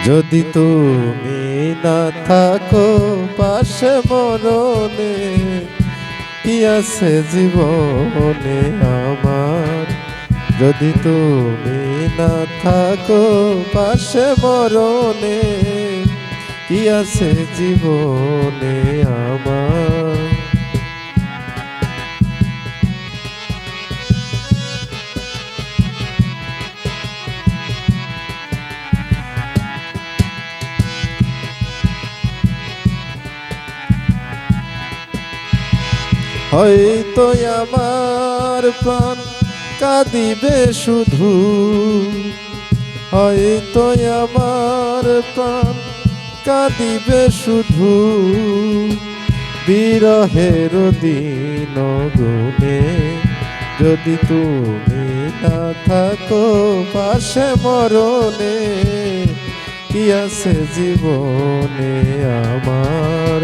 যদি তুমি না থাকো পাশে মরণে, কি আছে জীবনে আমার? যদি তুমি না থাকো পাশে মরণে, কি আছে জীবনে আমার? হয়তো আমার প্রাণ কাঁদিবে শুধু, হয়তো আমার প্রাণ কাঁদিবে শুধু, বিরহের দিন গুনে। যদি তুমি না থাকো পাশে মরণে, কি আছে জীবনে আমার?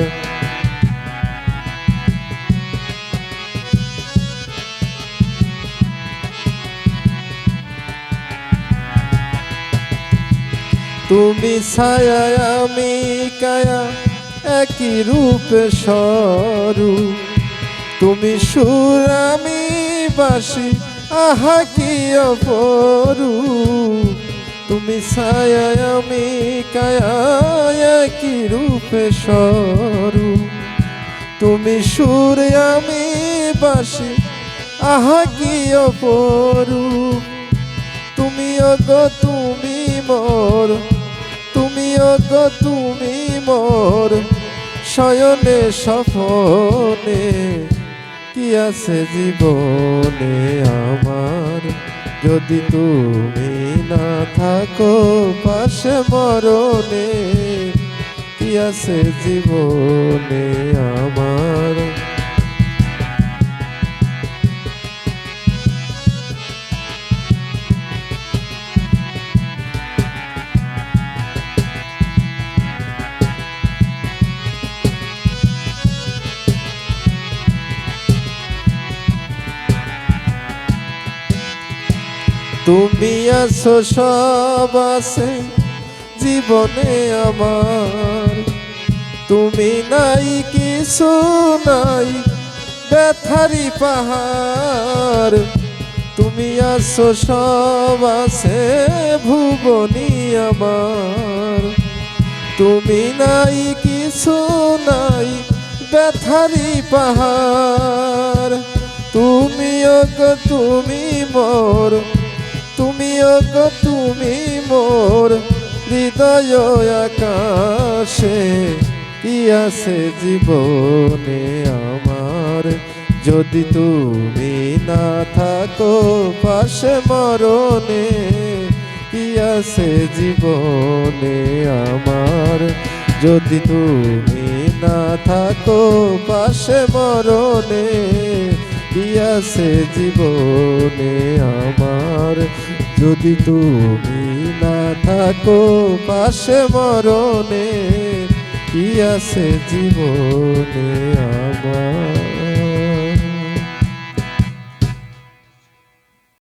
তুমি ছায়া আমি কায়া, একই রূপে স্বরূপ। তুমি সুর আমি বাঁশি, আহা কি অপরূপ। তুমি ছায়া আমি কায়া, একই রূপে স্বরূপ। তুমি সুর আমি বাঁশি, আহা কি অপরূপ। তুমি ওগো তুমি মোর, তুমি ওগো তুমি মোর শয়নে স্বপনে। কি আছে জীবনে আমার? যদি তুমি না থাকো পাশে মরণে, কি আছে জীবনে আমার? তুমি আছো সব আছে জীবনে আমার, তুমি নাই কিছু নাই ব্যথারি পাহাড়। তুমি আছো সব আছে ভুবনী আমার, তুমি নাই কিছু নাই ব্যথারি পাহাড়। তুমি ওগো তুমি মোর, তুমি ওগো তুমি মোর হৃদয় আকাশে। কি আছে জীবনে আমার? যদি তুমি না থাকো পাশে মরণে, কি আছে জীবনে আমার? যদি তুমি না থাকো পাশে মরণে, কি আছে জীবনে আমার? যদি তুমি না থাকো পাশে মরণে, কি আছে জীবনে আমার?